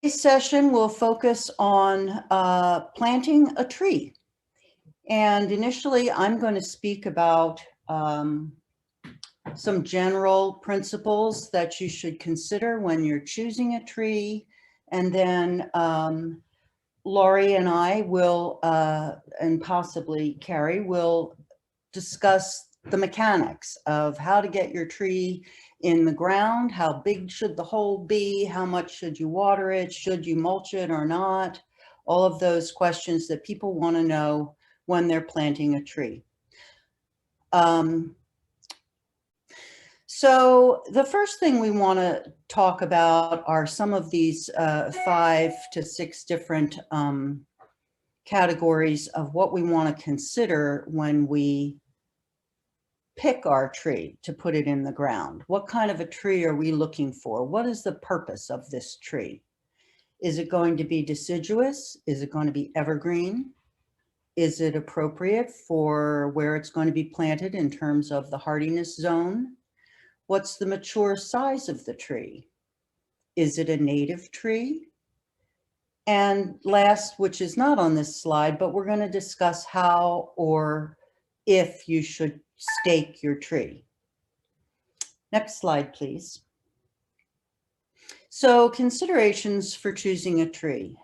Today's session will focus on planting a tree. And initially, I'm going to speak about some general principles that you should consider when you're choosing a tree. And then Laurie and I will, and possibly Carrie, will discuss the mechanics of how to get your tree in the ground. How big should the hole be? How much should you water it? Should you mulch it or not? All of those questions that people want to know when they're planting a tree. So the first thing we want to talk about are some of these 5 to 6 different categories of what we want to consider when we pick our tree to put it in the ground. What kind of a tree are we looking for? What is the purpose of this tree? Is it going to be deciduous? Is it going to be evergreen? Is it appropriate for where it's going to be planted in terms of the hardiness zone? What's the mature size of the tree? Is it a native tree? And last, which is not on this slide, but we're going to discuss how or if you should stake your tree. Next slide, please. So considerations for choosing a tree.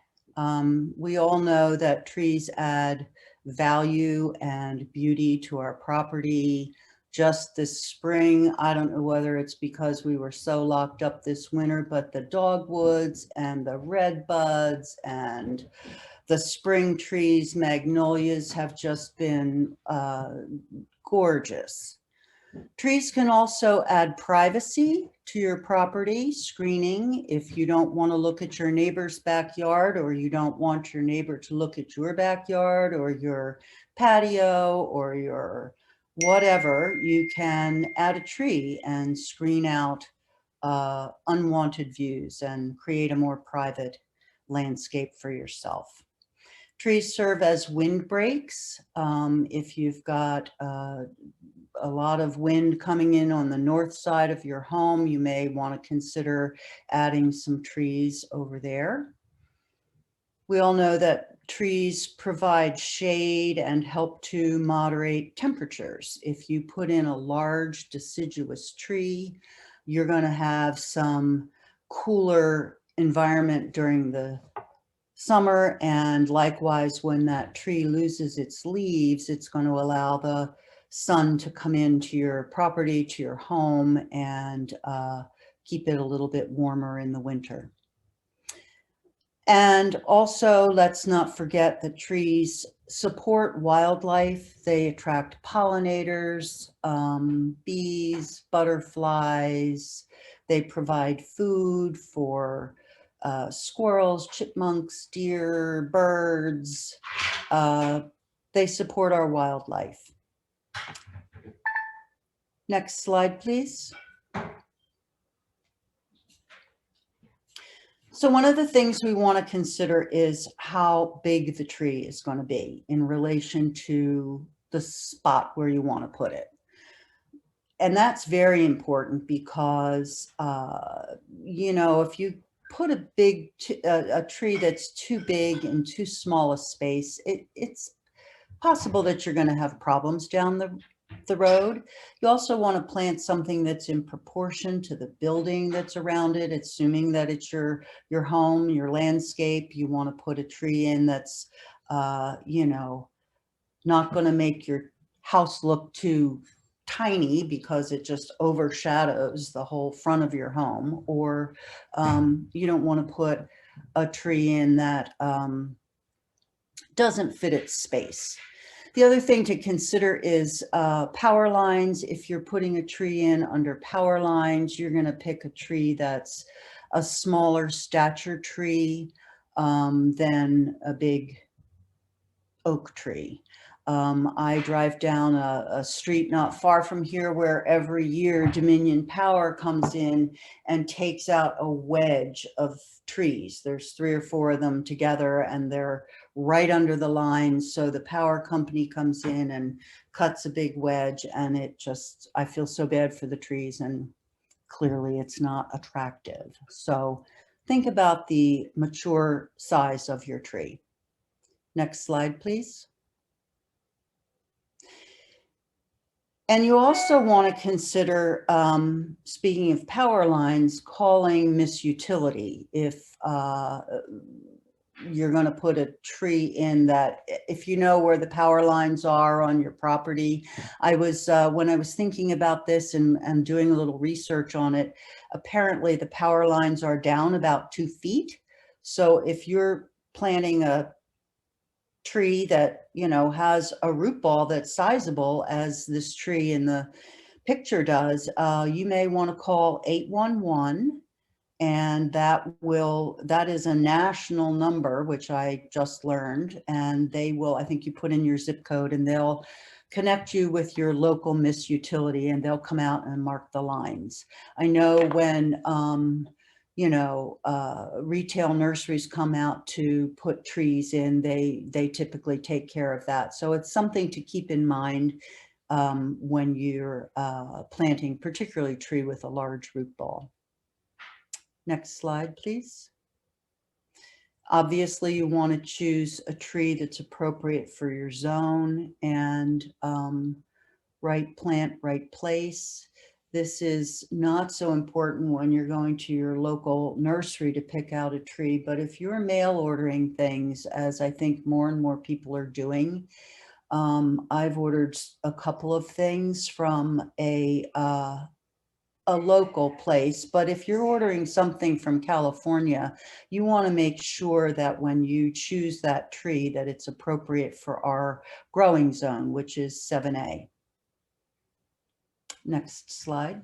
We all know that trees add value and beauty to our property. Just this spring, I don't know whether it's because we were so locked up this winter, but the dogwoods and the red buds and the spring trees, magnolias, have just been gorgeous. Trees can also add privacy to your property, screening if you don't want to look at your neighbor's backyard, or you don't want your neighbor to look at your backyard or your patio or your whatever. You can add a tree and screen out unwanted views and create a more private landscape for yourself. Trees serve as windbreaks. If you've got a lot of wind coming in on the north side of your home, you may want to consider adding some trees over there. We all know that trees provide shade and help to moderate temperatures. If you put in a large deciduous tree, you're going to have some cooler environment during the summer, and likewise when that tree loses its leaves, it's going to allow the sun to come into your property, to your home, and keep it a little bit warmer in the winter. And also, let's not forget that trees support wildlife. They attract pollinators, bees, butterflies. They provide food for squirrels, chipmunks, deer, birds. They support our wildlife. Next slide, please. So one of the things we want to consider is how big the tree is going to be in relation to the spot where you want to put it. And that's very important because, you know, if you put a tree that's too big in too small a space, it's possible that you're going to have problems down the road. You also want to plant something that's in proportion to the building that's around it, assuming that it's your home, your landscape. You want to put a tree in that's, you know, not going to make your house look too tiny because it just overshadows the whole front of your home, or you don't want to put a tree in that doesn't fit its space. The other thing to consider is power lines. If you're putting a tree in under power lines, you're going to pick a tree that's a smaller stature tree than a big oak tree. I drive down a street not far from here where every year Dominion Power comes in and takes out a wedge of trees. There's 3 or 4 of them together, and they're right under the line. So the power company comes in and cuts a big wedge, and it just, I feel so bad for the trees, and clearly it's not attractive. So think about the mature size of your tree. Next slide, please. And you also want to consider, speaking of power lines, calling misutility if you're going to put a tree in that, if you know where the power lines are on your property. I was, when I was thinking about this and doing a little research on it, apparently the power lines are down about 2 feet. So if you're planting a tree that, you know, has a root ball that's sizable, as this tree in the picture does, you may want to call 811, and that is a national number, which I just learned, and they will, I think you put in your zip code and they'll connect you with your local misutility, and they'll come out and mark the lines. I know when you know, retail nurseries come out to put trees in, they typically take care of that. So it's something to keep in mind when you're planting, particularly tree with a large root ball. Next slide, please. Obviously, you want to choose a tree that's appropriate for your zone, and right plant, right place. This is not so important when you're going to your local nursery to pick out a tree, but if you're mail ordering things, as I think more and more people are doing, I've ordered a couple of things from a local place, but if you're ordering something from California, you want to make sure that when you choose that tree that it's appropriate for our growing zone, which is 7A. Next slide.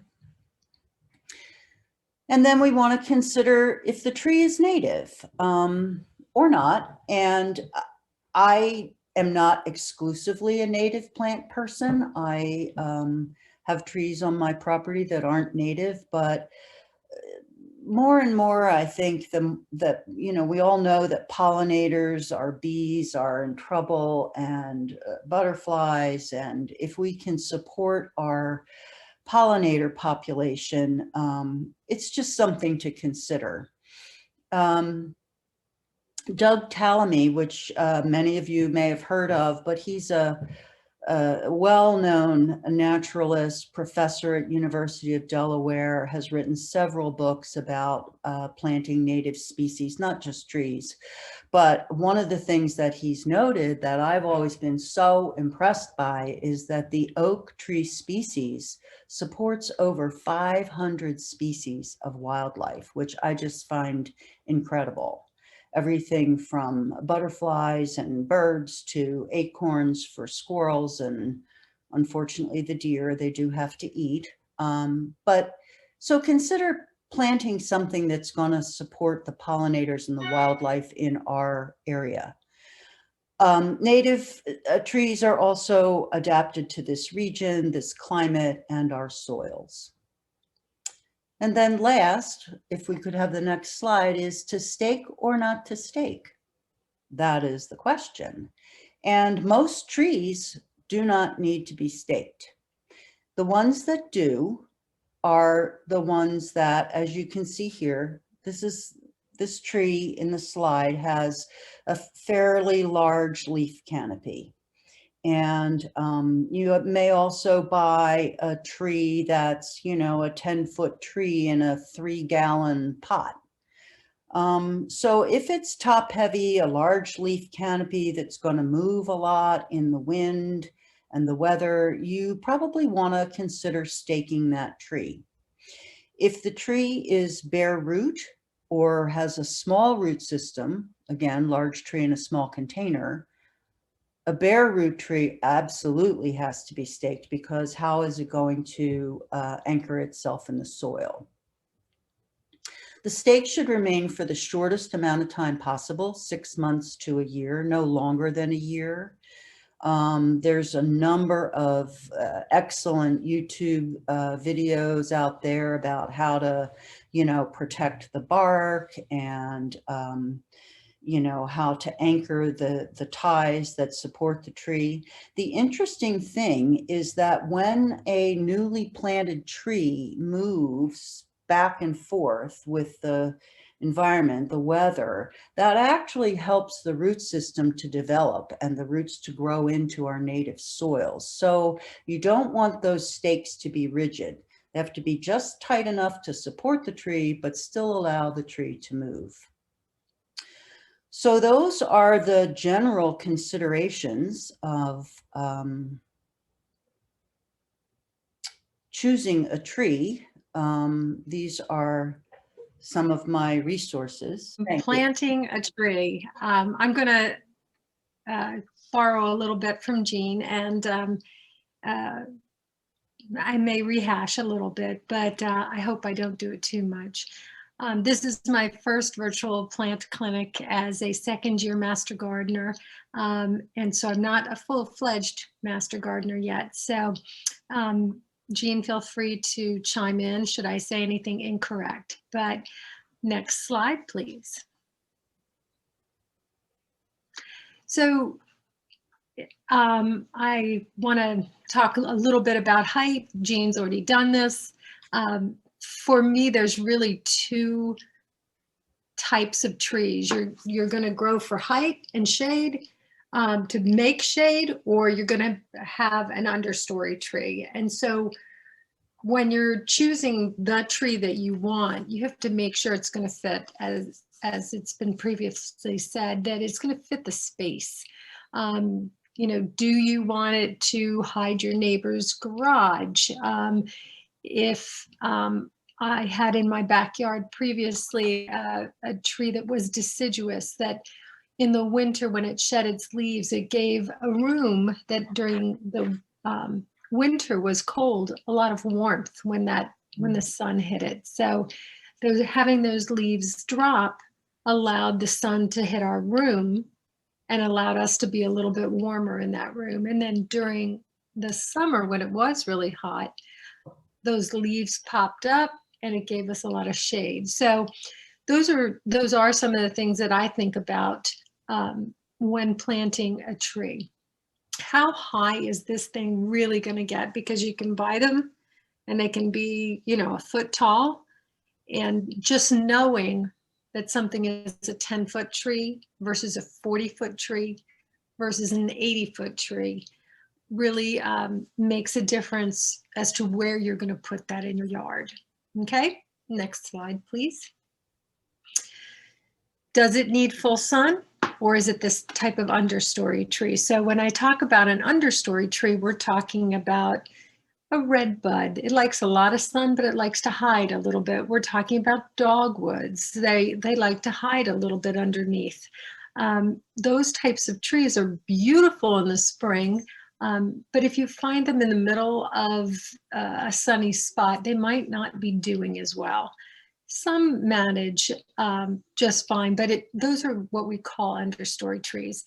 And then we want to consider if the tree is native or not. And I am not exclusively a native plant person. I have trees on my property that aren't native, but more and more, I think that, you know, we all know that pollinators, our bees, are in trouble, and butterflies. And if we can support our pollinator population, it's just something to consider. Doug Tallamy, which many of you may have heard of, but he's a well-known naturalist, professor at University of Delaware, has written several books about planting native species, not just trees. But one of the things that he's noted that I've always been so impressed by is that the oak tree species supports over 500 species of wildlife, which I just find incredible. Everything from butterflies and birds to acorns for squirrels, and unfortunately the deer, they do have to eat. But so consider planting something that's going to support the pollinators and the wildlife in our area. Native trees are also adapted to this region, this climate, and our soils. And then last, if we could have the next slide, is to stake or not to stake? That is the question. And most trees do not need to be staked. The ones that do are the ones that, as you can see here, this tree in the slide has a fairly large leaf canopy. And you may also buy a tree that's, you know, a 10-foot tree in a 3-gallon pot. So if it's top heavy, a large leaf canopy that's going to move a lot in the wind and the weather, you probably want to consider staking that tree. If the tree is bare root or has a small root system, again, large tree in a small container, a bare root tree absolutely has to be staked, because how is it going to anchor itself in the soil? The stake should remain for the shortest amount of time possible, 6 months to a year, no longer than a year. There's a number of excellent YouTube videos out there about how to, you know, protect the bark, and you know, how to anchor the ties that support the tree. The interesting thing is that when a newly planted tree moves back and forth with the environment, the weather, that actually helps the root system to develop and the roots to grow into our native soils. So you don't want those stakes to be rigid. They have to be just tight enough to support the tree, but still allow the tree to move. So those are the general considerations of choosing a tree. These are some of my resources. Planting a tree. I'm going to borrow a little bit from Jean, and I may rehash a little bit, but I hope I don't do it too much. This is my first virtual plant clinic as a second-year master gardener, and so I'm not a full-fledged master gardener yet. So Jean, feel free to chime in should I say anything incorrect. But next slide, please. So I want to talk a little bit about height. Jean's already done this. For me, there's really two types of trees. You're going to grow for height and shade, to make shade, or you're going to have an understory tree. And so when you're choosing the tree that you want, you have to make sure it's going to fit, as it's been previously said, that it's going to fit the space. You know, do you want it to hide your neighbor's garage? If I had in my backyard previously a tree that was deciduous, that in the winter when it shed its leaves, it gave a room that during the winter was cold, a lot of warmth when the sun hit it. So having those leaves drop allowed the sun to hit our room and allowed us to be a little bit warmer in that room. And then during the summer, when it was really hot, those leaves popped up and it gave us a lot of shade. So those are some of the things that I think about when planting a tree. How high is this thing really going to get? Because you can buy them and they can be, you know, a foot tall. And just knowing that something is a 10-foot tree versus a 40-foot tree versus an 80-foot tree really makes a difference as to where you're going to put that in your yard. Okay, next slide, please. Does it need full sun, or is it this type of understory tree? So when I talk about an understory tree, we're talking about a red bud. It likes a lot of sun, but it likes to hide a little bit. We're talking about dogwoods. They like to hide a little bit underneath. Those types of trees are beautiful in the spring, but if you find them in the middle of a sunny spot, they might not be doing as well. Some manage just fine, but those are what we call understory trees.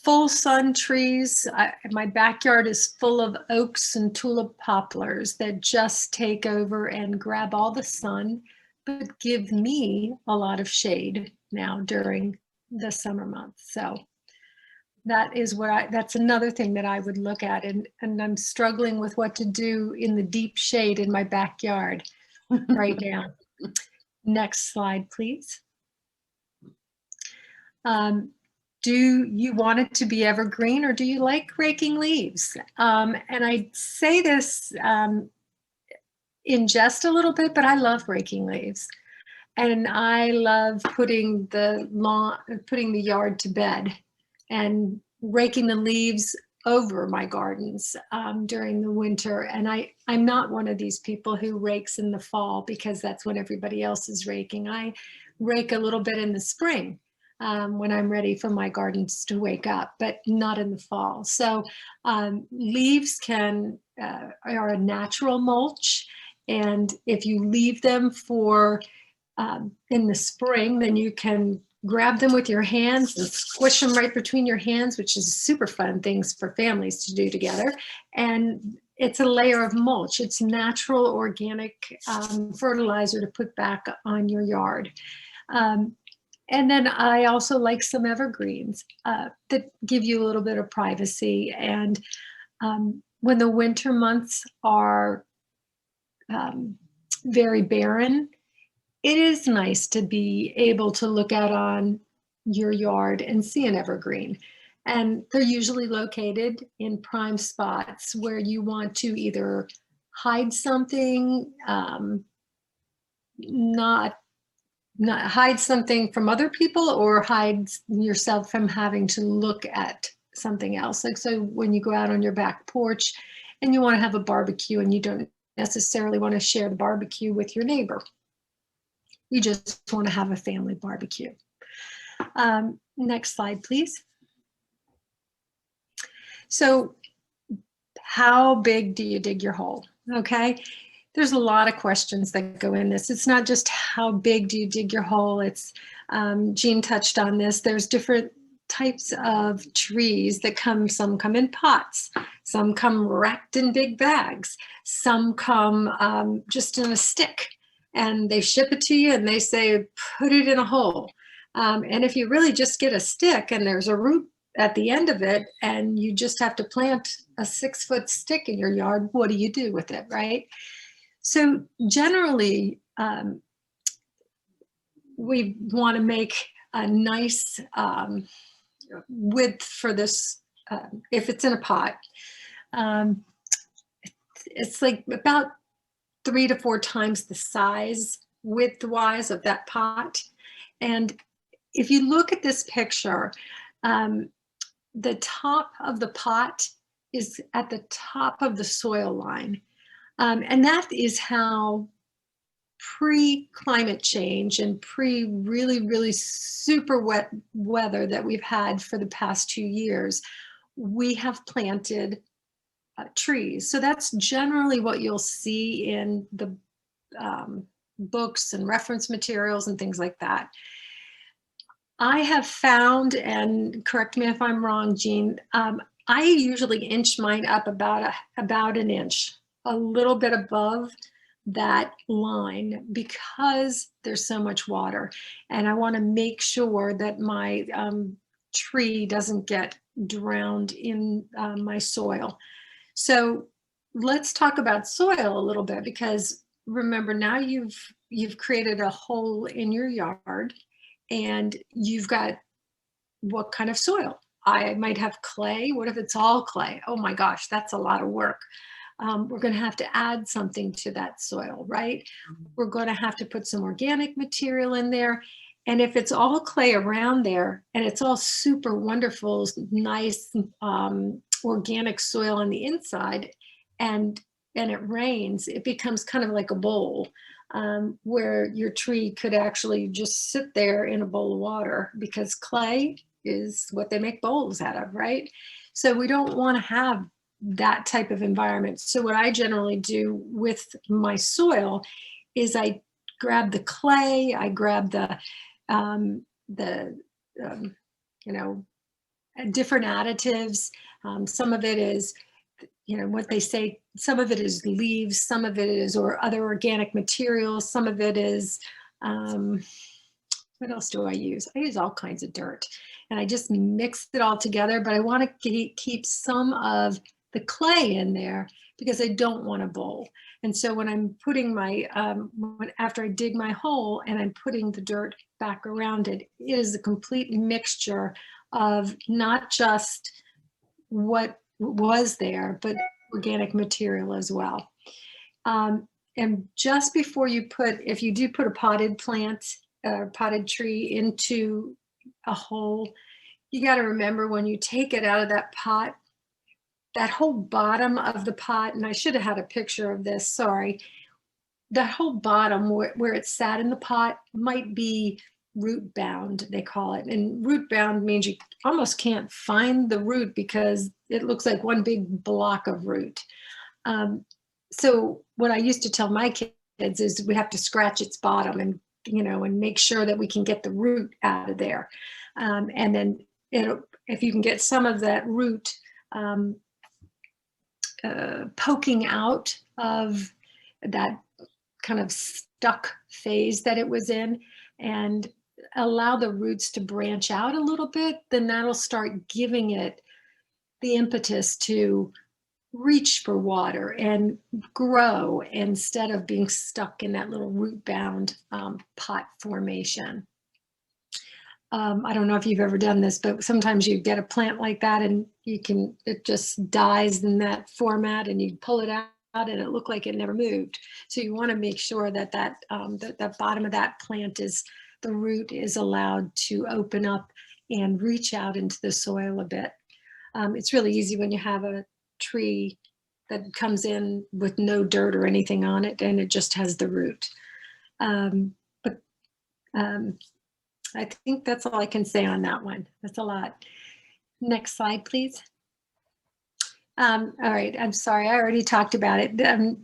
Full sun trees, my backyard is full of oaks and tulip poplars that just take over and grab all the sun, but give me a lot of shade now during the summer months. So that is that's another thing that I would look at, and I'm struggling with what to do in the deep shade in my backyard right now. Next slide, please. Do you want it to be evergreen, or do you like raking leaves? And I say this in jest a little bit, but I love raking leaves. And I love putting the yard to bed and raking the leaves over my gardens during the winter. And I'm not one of these people who rakes in the fall because that's when everybody else is raking. I rake a little bit in the spring when I'm ready for my gardens to wake up, but not in the fall. So leaves are a natural mulch. And if you leave them for in the spring, then you can grab them with your hands and squish them right between your hands, which is super fun things for families to do together. And it's a layer of mulch. It's natural organic fertilizer to put back on your yard. And then I also like some evergreens that give you a little bit of privacy. And when the winter months are very barren, it is nice to be able to look out on your yard and see an evergreen. And they're usually located in prime spots where you want to either hide something, not hide something from other people, or hide yourself from having to look at something else. Like, so when you go out on your back porch and you want to have a barbecue and you don't necessarily want to share the barbecue with your neighbor, you just want to have a family barbecue. Next slide, please. So how big do you dig your hole? Okay. There's a lot of questions that go in this. It's not just how big do you dig your hole. It's, Jean touched on this. There's different types of trees that come, some come in pots, some come wrapped in big bags, some come just in a stick, and they ship it to you and they say, put it in a hole. And if you really just get a stick and there's a root at the end of it and you just have to plant a 6-foot stick in your yard, what do you do with it, right? So generally, we want to make a nice width for this. If it's in a pot, it's like about 3 to 4 times the size width-wise of that pot. And if you look at this picture, the top of the pot is at the top of the soil line. And that is how pre-climate change and really, really super wet weather that we've had for the past 2 years, we have planted trees. So that's generally what you'll see in the books and reference materials and things like that. I have found, and correct me if I'm wrong, Jean, I usually inch mine up about an inch, a little bit above that line, because there's so much water. And I want to make sure that my tree doesn't get drowned in my soil. So let's talk about soil a little bit, because remember, now you've created a hole in your yard and you've got what kind of soil? I might have clay. What if it's all clay? Oh my gosh, that's a lot of work. We're going to have to add something to that soil, right? We're going to have to put some organic material in there. And if it's all clay around there and it's all super wonderful, nice organic soil on the inside, and it rains, it becomes kind of like a bowl where your tree could actually just sit there in a bowl of water, because clay is what they make bowls out of, right? So we don't want to have that type of environment. So what I generally do with my soil is I grab the clay, I grab the different additives. Some of it is, what they say, some of it is leaves, some of it is, or other organic materials, some of it is, what else do I use? I use all kinds of dirt, and I just mix it all together, but I want to keep some of the clay in there because I don't want a bowl. And so when I'm putting my, after I dig my hole and I'm putting the dirt back around it, it is a complete mixture of not just what was there, but organic material as well. And just before you if you do put a potted plant, potted tree into a hole, you got to remember, when you take it out of that pot, that whole bottom of the pot, and I should have had a picture of this, sorry, that whole bottom where it sat in the pot might be root bound, they call it. And root bound means you almost can't find the root because it looks like one big block of root. So what I used to tell my kids is we have to scratch its bottom and, and make sure that we can get the root out of there. And then if you can get some of that root poking out of that kind of stuck phase that it was in, and allow the roots to branch out a little bit, then that'll start giving it the impetus to reach for water and grow instead of being stuck in that little root bound pot formation. I don't know if you've ever done this, but sometimes you get a plant like that and it just dies in that format, and you pull it out and it looked like it never moved. So you want to make sure that the bottom of that plant the root is allowed to open up and reach out into the soil a bit. It's really easy when you have a tree that comes in with no dirt or anything on it, and it just has the root. I think that's all I can say on that one. That's a lot. Next slide, please. All right, I'm sorry, I already talked about it.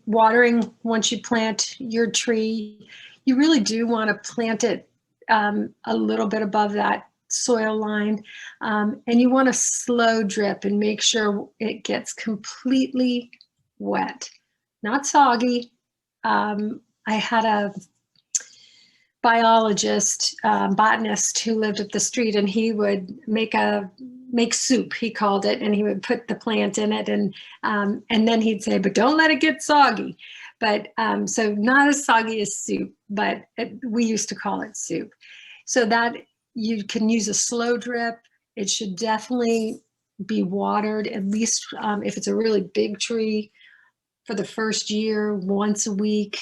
Watering once you plant your tree, you really do want to plant it a little bit above that soil line, and you want to slow drip and make sure it gets completely wet, not soggy. I had a botanist who lived up the street, and he would make soup, he called it, and he would put the plant in it, and then he'd say, but don't let it get soggy. But so not as soggy as soup, but we used to call it soup. So that you can use a slow drip. It should definitely be watered at least if it's a really big tree for the first year, once a week.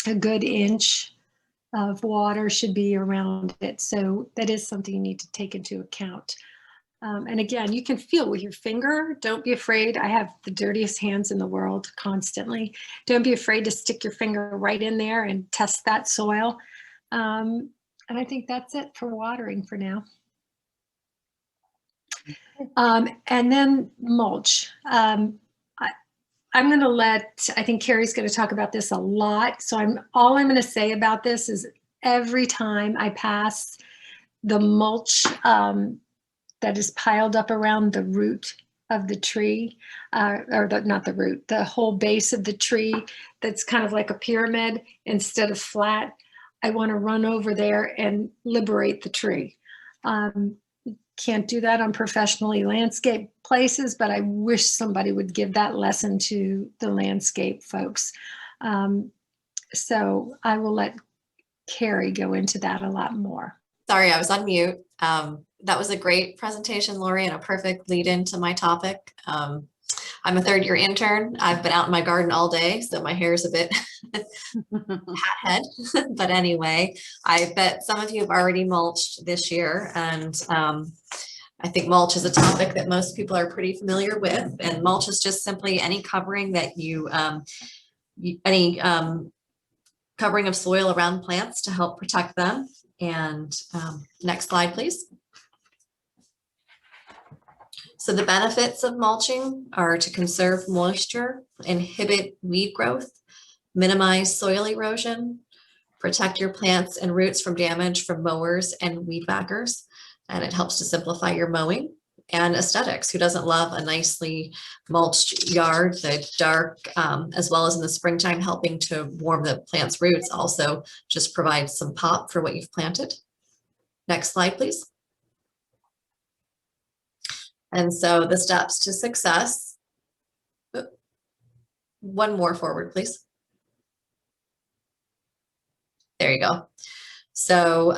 A good inch of water should be around it. So that is something you need to take into account. And again, you can feel with your finger. Don't be afraid. I have the dirtiest hands in the world constantly. Don't be afraid to stick your finger right in there and test that soil. And I think that's it for watering for now. And then mulch. I'm going to I think Carrie's going to talk about this a lot. So all I'm going to say about this is every time I pass the mulch that is piled up around the root of the tree, not the root, the whole base of the tree that's kind of like a pyramid instead of flat, I want to run over there and liberate the tree. Can't do that on professionally landscaped places, but I wish somebody would give that lesson to the landscape folks. So I will let Carrie go into that a lot more. Sorry, I was on mute. That was a great presentation, Lori, and a perfect lead into my topic. I'm a third-year intern. I've been out in my garden all day, so my hair is a bit hat head. But anyway, I bet some of you have already mulched this year, and I think mulch is a topic that most people are pretty familiar with. And mulch is just simply any covering that covering of soil around plants to help protect them. And next slide, please. So the benefits of mulching are to conserve moisture, inhibit weed growth, minimize soil erosion, protect your plants and roots from damage from mowers and weed whackers, and it helps to simplify your mowing. And aesthetics, who doesn't love a nicely mulched yard? The dark, as well as in the springtime, helping to warm the plant's roots, also just provides some pop for what you've planted. Next slide, please. And so the steps to success. One more forward, please. There you go. So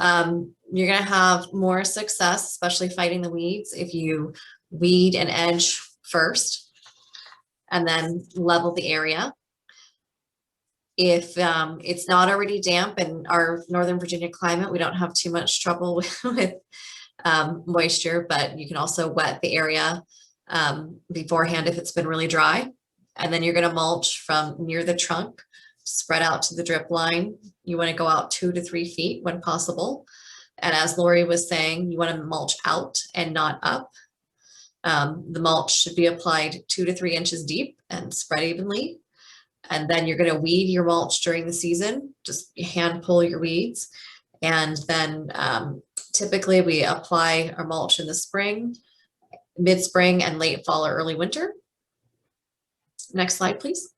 you're going to have more success, especially fighting the weeds, if you weed and edge first and then level the area. If it's not already damp in our Northern Virginia climate, we don't have too much trouble with moisture, but you can also wet the area beforehand if it's been really dry. And then you're going to mulch from near the trunk, spread out to the drip line. You want to go out 2 to 3 feet when possible. And as Lori was saying, you want to mulch out and not up. The mulch should be applied 2 to 3 inches deep and spread evenly. And then you're going to weed your mulch during the season. Just hand pull your weeds. And then typically we apply our mulch in the spring, mid-spring, and late fall or early winter. Next slide, please.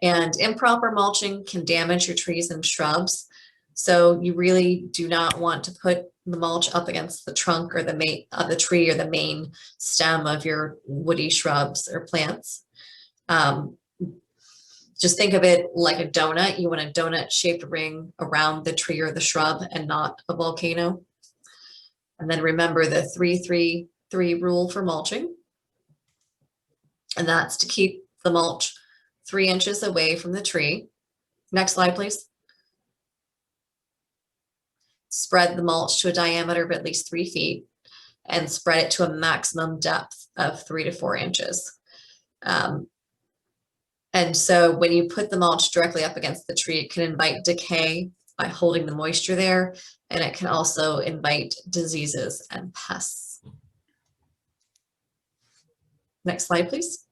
And improper mulching can damage your trees and shrubs. So you really do not want to put the mulch up against the trunk or the main of the tree or the main stem of your woody shrubs or plants. Just think of it like a donut. You want a donut shaped ring around the tree or the shrub and not a volcano. And then remember the 3-3-3 rule for mulching. And that's to keep the mulch 3 inches away from the tree. Next slide, please. Spread the mulch to a diameter of at least 3 feet and spread it to a maximum depth of 3 to 4 inches. And so when you put the mulch directly up against the tree, it can invite decay by holding the moisture there, and it can also invite diseases and pests. Next slide, please.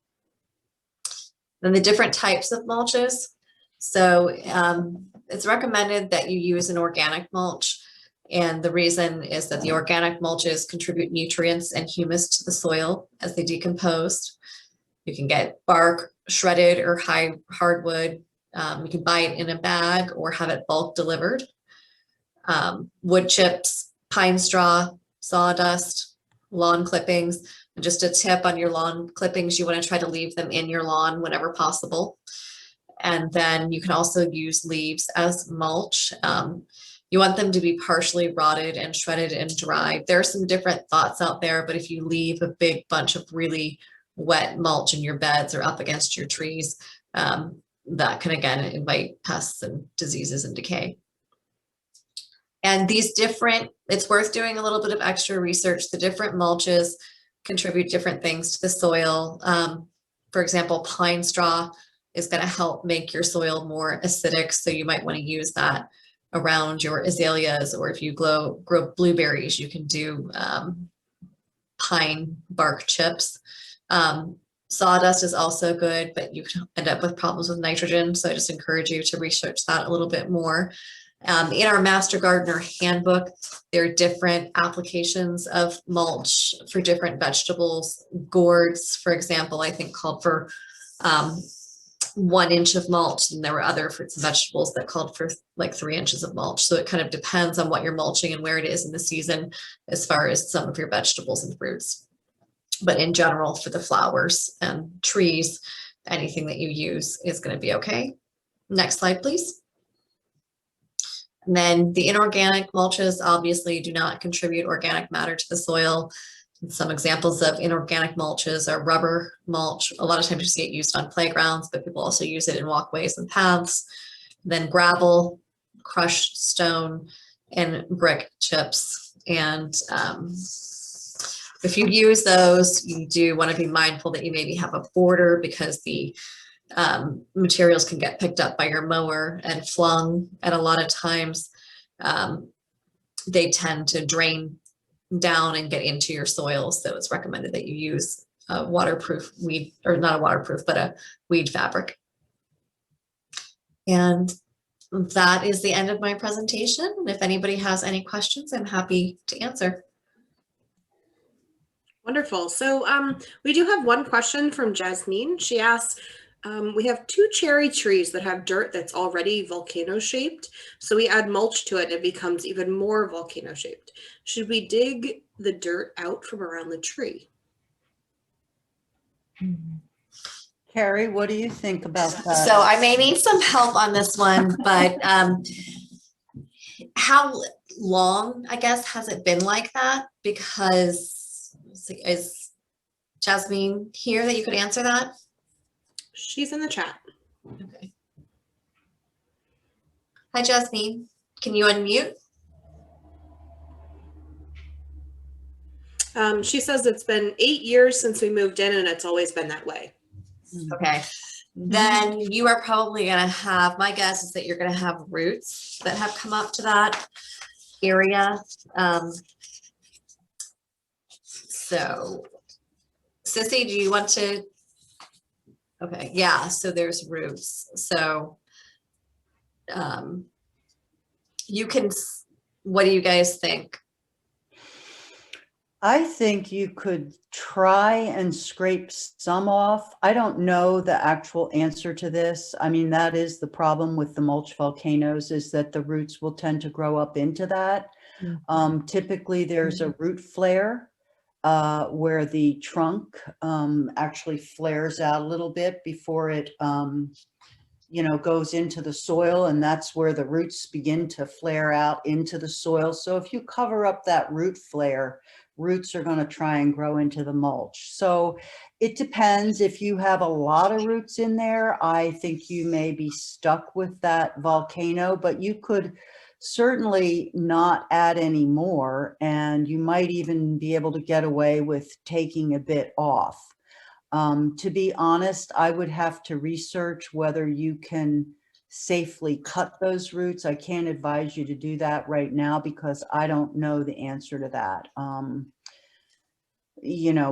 Then the different types of mulches. So it's recommended that you use an organic mulch. And the reason is that the organic mulches contribute nutrients and humus to the soil as they decompose. You can get bark, shredded or hardwood. You can buy it in a bag or have it bulk delivered. Wood chips, pine straw, sawdust, lawn clippings. And just a tip on your lawn clippings, you want to try to leave them in your lawn whenever possible. And then you can also use leaves as mulch. You want them to be partially rotted and shredded and dried. There are some different thoughts out there, but if you leave a big bunch of really wet mulch in your beds or up against your trees, that can again invite pests and diseases and decay. And these different, it's worth doing a little bit of extra research. The different mulches contribute different things to the soil. For example, pine straw is going to help make your soil more acidic, so you might want to use that around your azaleas, or if you grow blueberries, you can do pine bark chips. Sawdust is also good, but you can end up with problems with nitrogen, so I just encourage you to research that a little bit more. In our Master Gardener handbook, there are different applications of mulch for different vegetables. Gourds, for example, I think called for 1 inch of mulch, and there were other fruits and vegetables that called for like 3 inches of mulch. So it kind of depends on what you're mulching and where it is in the season as far as some of your vegetables and fruits. But in general, for the flowers and trees, anything that you use is going to be okay. Next slide, please. And then the inorganic mulches obviously do not contribute organic matter to the soil. Some examples of inorganic mulches are rubber mulch. A lot of times you see it used on playgrounds, but people also use it in walkways and paths. Then gravel, crushed stone, and brick chips. And if you use those, you do want to be mindful that you maybe have a border, because the materials can get picked up by your mower and flung, and a lot of times they tend to drain down and get into your soil. So it's recommended that you use a waterproof weed, or not a waterproof, but a weed fabric. And that is the end of my presentation. If anybody has any questions, I'm happy to answer. Wonderful. So we do have one question from Jasmine. She asks, we have 2 cherry trees that have dirt that's already volcano shaped. So we add mulch to it and it becomes even more volcano shaped. Should we dig the dirt out from around the tree? Carrie, what do you think about that? So I may need some help on this one, but how long, I guess, has it been like that? Because is Jasmine here that you could answer that? She's in the chat. Okay. Hi, Jasmine. Can you unmute? She says it's been 8 years since we moved in and it's always been that way. Okay. Then you are probably going to have, my guess is that you're going to have roots that have come up to that area. So, Sissy, do you want to? Okay, yeah, so there's roots. So you can, what do you guys think? I think you could try and scrape some off. I don't know the actual answer to this. I mean, that is the problem with the mulch volcanoes, is that the roots will tend to grow up into that. Typically, there's a root flare where the trunk actually flares out a little bit before it, goes into the soil, and that's where the roots begin to flare out into the soil. So if you cover up that root flare, roots are going to try and grow into the mulch. So it depends. If you have a lot of roots in there, I think you may be stuck with that volcano, but you could certainly not add any more, and you might even be able to get away with taking a bit off. To be honest, I would have to research whether you can safely cut those roots. I can't advise you to do that right now because I don't know the answer to that.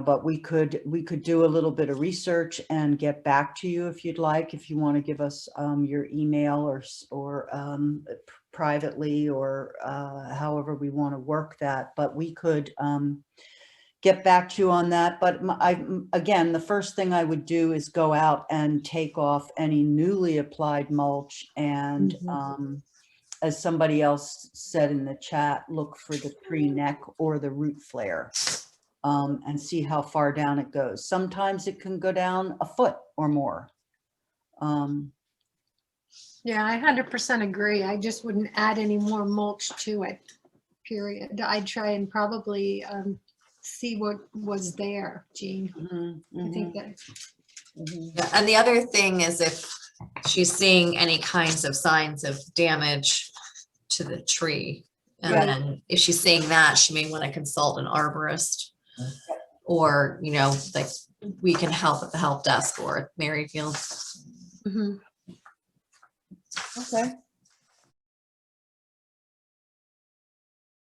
But we could do a little bit of research and get back to you if you'd like, if you want to give us your email or privately, or however we want to work that. But we could get back to you on that. But again, the first thing I would do is go out and take off any newly applied mulch. And as somebody else said in the chat, look for the tree neck or the root flare and see how far down it goes. Sometimes it can go down a foot or more. Yeah, I 100% agree. I just wouldn't add any more mulch to it, period. I'd try and probably see what was there, Jean. I think that. Yeah, and the other thing is if she's seeing any kinds of signs of damage to the tree, and Right. then if she's seeing that, she may want to consult an arborist, or like we can help at the help desk or at Maryfield. Mhm. Okay.